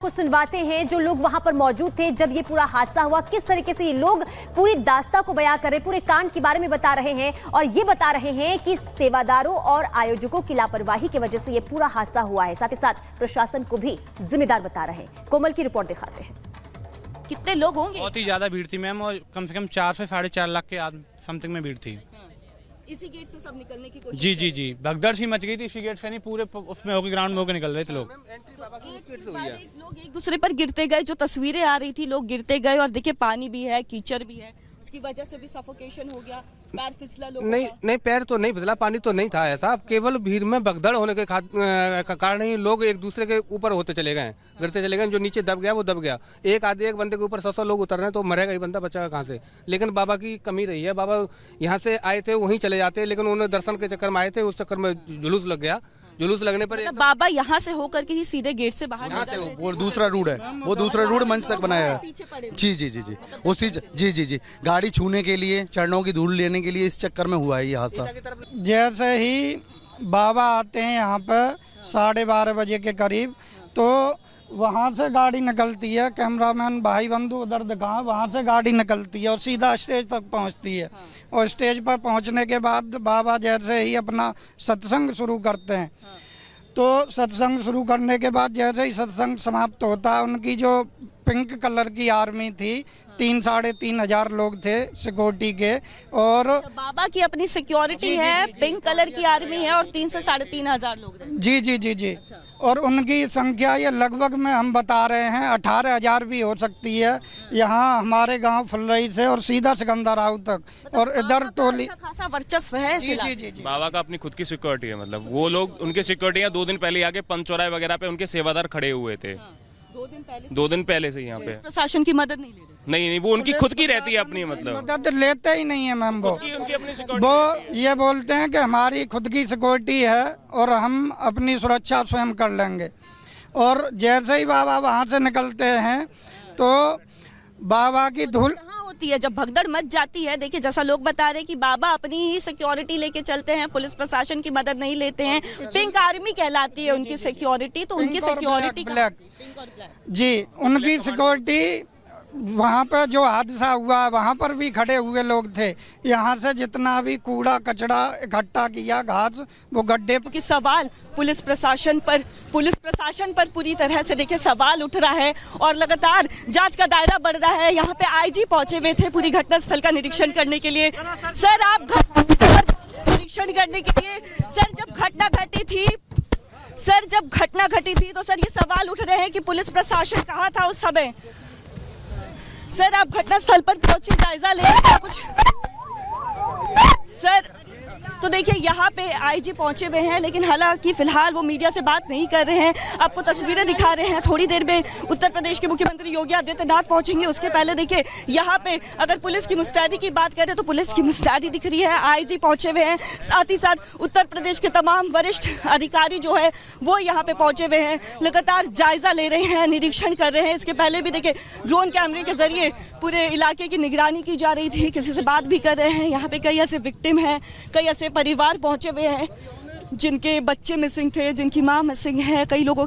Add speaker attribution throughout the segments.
Speaker 1: को सुनवाते हैं जो लोग वहां पर मौजूद थे जब ये पूरा हादसा हुआ, किस तरीके से ये लोग पूरी दास्तां को बयां कर रहे, पूरे कांड के बारे में बता रहे हैं और ये बता रहे हैं कि सेवादारों और आयोजकों की लापरवाही की वजह से ये पूरा हादसा हुआ है। साथ ही साथ प्रशासन को भी जिम्मेदार बता रहे हैं। कोमल की रिपोर्ट दिखाते हैं।
Speaker 2: कितने लोग होंगे?
Speaker 3: बहुत ही ज्यादा भीड़ थी मैम, और कम से कम 4 से 4.5 लाख के समथिंग में भीड़ थी।
Speaker 2: इसी गेट से सब निकलने की कोशिश
Speaker 3: जी भगदड़ सी मच गई थी। इसी गेट से नहीं, पूरे उसमें होकर ग्राउंड में होकर निकल रहे थे लोग।
Speaker 2: लोग एक दूसरे पर गिरते गए, जो तस्वीरें आ रही थी, लोग गिरते गए और देखिए पानी भी है, कीचड़ भी है, उसकी वजह से भी सफोकेशन हो गया, पैर फिसला लोगों
Speaker 4: नहीं पैर तो नहीं फिसला, पानी तो नहीं था ऐसा, केवल भीड़ में भगदड़ होने के कारण ही लोग एक दूसरे के ऊपर होते चले गए, गिरते चले गए। जो नीचे दब गया वो दब गया। एक बंदे के ऊपर 100 लोग उतर रहे हैं तो मरेगा ही बंदा, बचा कहाँ से। लेकिन बाबा की कमी रही है। बाबा यहाँ से आए थे, वहीं चले जाते, लेकिन उन्होंने दर्शन के चक्कर में आए थे, उस चक्कर में जुलूस लग गया। जुलूस लगने पर
Speaker 2: बाबा यहाँ से होकर के ही सीधे गेट से बाहर
Speaker 5: यहाँ से वो दूसरा रूट है, वो दूसरा रूट मंच तक बनाया है। जी उसी जी गाड़ी छूने के लिए, चरणों की धूल लेने के लिए, इस चक्कर में हुआ है ये हादसा।
Speaker 6: जैसे ही बाबा आते हैं यहाँ पर 12:30 बजे के करीब, तो वहाँ से गाड़ी निकलती है, कैमरामैन भाई बंधु उधर दिखा, वहाँ से गाड़ी निकलती है और सीधा स्टेज तक पहुँचती है। और स्टेज पर पहुँचने के बाद बाबा जैसे ही अपना सत्संग शुरू करते हैं, तो सत्संग शुरू करने के बाद जैसे ही सत्संग समाप्त होता है, उनकी जो पिंक कलर की आर्मी थी, 3-3.5 लोग थे सिक्योरिटी के, और
Speaker 2: बाबा की अपनी सिक्योरिटी है, पिंक कलर की आर्मी है और 3 से 3.5 लोग।
Speaker 6: जी। और उनकी संख्या ये लगभग में हम बता रहे हैं 18,000 भी हो सकती है। यहाँ हमारे गांव फुलरई से और सीधा सिकंदराव तक, और इधर टोली
Speaker 2: खासा वर्चस्व है।
Speaker 6: जी।
Speaker 7: बाबा का अपनी खुद की सिक्योरिटी है, मतलब वो लोग, उनकी सिक्योरिटी है। 2 दिन पहले आके पंच चौराहे वगैरह पे उनके सेवादार खड़े हुए थे। 2 दिन पहले से यहाँ पे
Speaker 2: प्रशासन की मदद नहीं ले रहे।
Speaker 7: नहीं, वो उनकी खुद की रहती है अपनी, मतलब
Speaker 6: मदद लेते ही नहीं है मैम। वो ये बोलते हैं कि हमारी खुद की सिक्योरिटी है और हम अपनी सुरक्षा स्वयं कर लेंगे। और जैसे ही बाबा वहाँ से निकलते हैं तो बाबा की धूल
Speaker 2: होती है जब भगदड़ मच जाती है। देखिए, जैसा लोग बता रहे हैं कि बाबा अपनी ही सिक्योरिटी लेके चलते हैं, पुलिस प्रशासन की मदद नहीं लेते हैं। पिंक आर्मी कहलाती है उनकी सिक्योरिटी, तो उनकी सिक्योरिटी
Speaker 6: जी, उनकी सिक्योरिटी वहाँ पर जो हादसा हुआ वहाँ पर भी खड़े हुए लोग थे। यहाँ से जितना भी कूड़ा कचरा इकट्ठा किया, घास, वो गड्ढे
Speaker 2: की सवाल पुलिस प्रशासन पर पूरी तरह से देखिए सवाल उठ रहा है और लगातार जांच का दायरा बढ़ रहा है। यहाँ पे आईजी पहुंचे हुए थे पूरी घटनास्थल का निरीक्षण करने के लिए। सर, आप निरीक्षण करने के लिए, सर जब घटना घटी थी तो सर ये सवाल उठ रहे हैं कि पुलिस प्रशासन कहाँ था उस समय। सर, आप घटनास्थल पर पहुंचे, जायजा ले रहे हैं कुछ? सर, तो देखिए यहाँ पे आईजी पहुंचे हुए हैं, लेकिन हालांकि फिलहाल वो मीडिया से बात नहीं कर रहे हैं। आपको तस्वीरें दिखा रहे हैं। थोड़ी देर में उत्तर प्रदेश के मुख्यमंत्री योगी आदित्यनाथ पहुंचेंगे। उसके पहले देखिए यहाँ पे अगर पुलिस की मुस्तैदी की बात करें तो पुलिस की मुस्तैदी दिख रही है। आईजी पहुंचे हुए हैं, साथ ही साथ उत्तर प्रदेश के तमाम वरिष्ठ अधिकारी जो है वो यहाँ पे पहुंचे हुए हैं, लगातार जायजा ले रहे हैं, निरीक्षण कर रहे हैं। इसके पहले भी देखिए ड्रोन कैमरे के जरिए पूरे इलाके की निगरानी की जा रही थी, किसी से बात भी कर रहे हैं। यहाँ पे कई ऐसे विक्टिम हैं, कई ऐसे परिवार पहुंचे हुए हैं जिनके बच्चे मिसिंग थे, जिनकी मां मिसिंग है, कई लोगों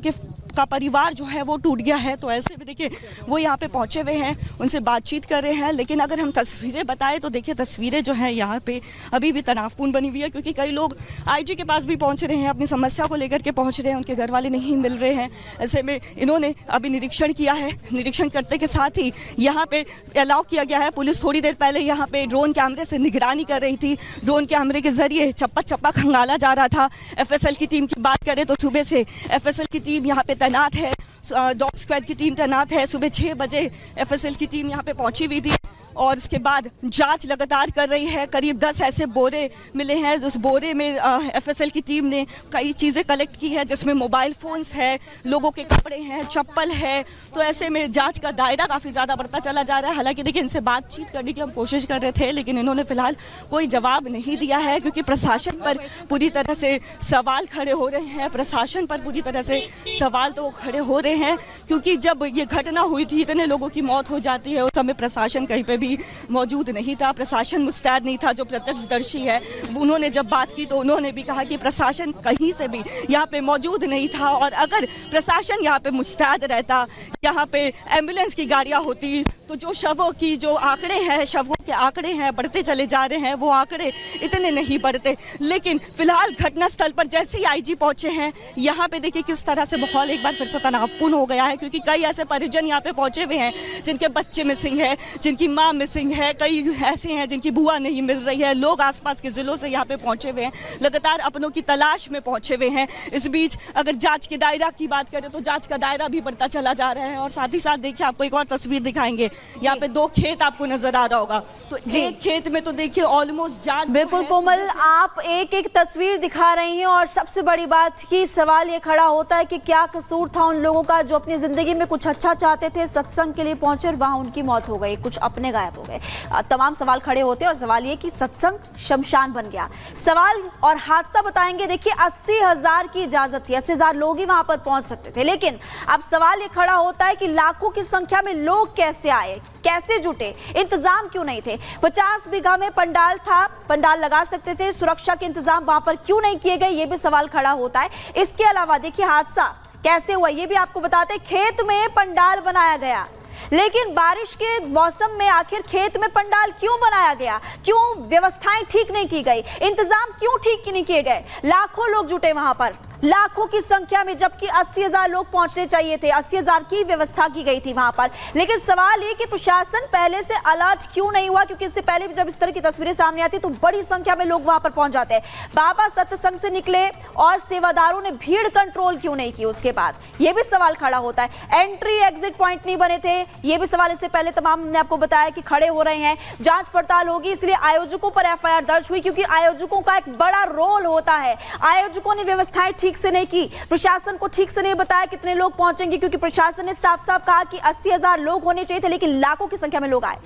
Speaker 2: का परिवार जो है वो टूट गया है। तो ऐसे भी देखिए वो यहाँ पे पहुंचे हुए हैं, उनसे बातचीत कर रहे हैं। लेकिन अगर हम तस्वीरें बताएं तो देखिए तस्वीरें जो है यहाँ पे अभी भी तनावपूर्ण बनी हुई है, क्योंकि कई लोग आईजी के पास भी पहुंच रहे हैं, अपनी समस्या को लेकर के पहुंच रहे हैं, उनके घर वाले नहीं मिल रहे हैं। ऐसे में इन्होंने अभी निरीक्षण किया है। निरीक्षण करते के साथ ही यहाँ पे अलाउ किया गया है। पुलिस थोड़ी देर पहले यहाँ पे ड्रोन कैमरे से निगरानी कर रही थी। ड्रोन कैमरे के जरिए चप्पा खंगाला जा रहा था। FSL की टीम की बात करें तो सुबह से FSL की टीम यहाँ पे तैनात है, डॉग स्क्वाड की टीम तैनात है। सुबह 6 बजे FSL की टीम यहाँ पे पहुंची हुई थी और इसके बाद जांच लगातार कर रही है। करीब 10 ऐसे बोरे मिले हैं। उस बोरे में FSL की टीम ने कई चीज़ें कलेक्ट की है, जिसमें मोबाइल फ़ोन्स है, लोगों के कपड़े हैं, चप्पल है। तो ऐसे में जांच का दायरा काफ़ी ज़्यादा बढ़ता चला जा रहा है। हालांकि देखिए इनसे बातचीत करने की हम कोशिश कर रहे थे, लेकिन इन्होंने फिलहाल कोई जवाब नहीं दिया है, क्योंकि प्रशासन पर पूरी तरह से सवाल खड़े हो रहे हैं। प्रशासन पर पूरी तरह से सवाल तो खड़े हो रहे हैं, क्योंकि जब ये घटना हुई थी, इतने लोगों की मौत हो जाती है, उस समय प्रशासन कहीं पर भी मौजूद नहीं था, प्रशासन मुस्तैद नहीं था। जो प्रत्यक्षदर्शी है उन्होंने जब बात की तो उन्होंने भी कहा कि प्रशासन कहीं से भी यहाँ पे मौजूद नहीं था, और अगर प्रशासन यहाँ पे मुस्तैद रहता, यहाँ पे एम्बुलेंस की गाड़ियाँ होती, तो जो शवों की जो आंकड़े हैं, शवों के आंकड़े हैं बढ़ते चले जा रहे हैं, वो आंकड़े इतने नहीं बढ़ते। लेकिन फिलहाल घटनास्थल पर जैसे ही आईजी पहुंचे हैं, यहाँ पे देखिए किस तरह से माहौल एक बार फिर से तनावपूर्ण हो गया है, क्योंकि कई ऐसे परिजन यहाँ पे पहुंचे हुए हैं जिनके बच्चे मिसिंग है, जिनकी माँ मिसिंग है, कई ऐसे हैं जिनकी बुआ नहीं मिल रही है। लोग आसपास के जिलों से यहाँ पे पहुंचे हुए हैं, लगातार अपनों की तलाश में पहुंचे हुए हैं। इस बीच अगर जांच के दायरा की बात करें तो जांच का दायरा भी बढ़ता चला जा रहा है। और साथ ही साथ देखिए आपको एक और तस्वीर दिखाएंगे, यहाँ पे 2 खेत आपको नजर आ रहा होगा, तो एक खेत में तो देखिए ऑलमोस्ट जांच।
Speaker 1: बिल्कुल कोमल, आप एक एक तस्वीर दिखा रही हैं, और सबसे बड़ी बात की सवाल ये खड़ा होता है कि क्या कसूर था उन लोगों का जो अपनी जिंदगी में कुछ अच्छा चाहते थे, सत्संग के लिए पहुंचे और वहां उनकी मौत हो गई, कुछ अपने गायब हो गए। तमाम सवाल खड़े होते हैं, और सवाल ये कि सत्संग शमशान बन गया। सवाल और हादसा बताएंगे। देखिए 80,000 की इजाजत थी, 80,000 लोग ही वहां पर पहुंच सकते थे, लेकिन अब सवाल ये खड़ा होता है कि लाखों की संख्या में लोग कैसे आए, कैसे जुटे, इंतजाम क्यों नहीं थे? 50 बीघा में पंडाल था, पंडाल लगा सकते थे, सुरक्षा के इंतजाम वहां पर क्यों नहीं किए गए, ये भी सवाल खड़ा होता है। इसके अलावा देखिए हादसा कैसे हुआ ये भी आपको बताते हैं। खेत में पंडाल बनाया गया, लेकिन बारिश के मौसम में आखिर खेत में पंडाल क्यों बनाया गया, क्यों व्यवस्थाएं ठीक नहीं की गई, इंतजाम क्यों ठीक नहीं किए गए? लाखों लोग जुटे वहां पर, लाखों की संख्या में, जबकि 80,000 लोग पहुंचने चाहिए थे, 80,000 की व्यवस्था की गई थी वहां पर। लेकिन सवाल ये कि प्रशासन पहले से अलर्ट क्यों नहीं हुआ, क्योंकि इससे पहले भी जब इस तरह की तस्वीरें सामने आती तो बड़ी संख्या में लोग वहां पर पहुंच जाते हैं। बाबा सत्संग से निकले और सेवादारों ने भीड़ कंट्रोल क्यों नहीं की उसके बाद, यह भी सवाल खड़ा होता है। एंट्री एग्जिट पॉइंट नहीं बने थे, यह भी सवाल इससे पहले तमाम ने आपको बताया कि खड़े हो रहे हैं। जांच पड़ताल होगी, इसलिए आयोजकों पर एफआईआर दर्ज हुई, क्योंकि आयोजकों का एक बड़ा रोल होता है। आयोजकों ने व्यवस्थाएं ठीक से नहीं की, प्रशासन को ठीक से नहीं बताया कितने लोग पहुंचेंगे, क्योंकि प्रशासन ने साफ साफ कहा कि 80,000 लोग होने चाहिए थे, लेकिन लाखों की संख्या में लोग आए।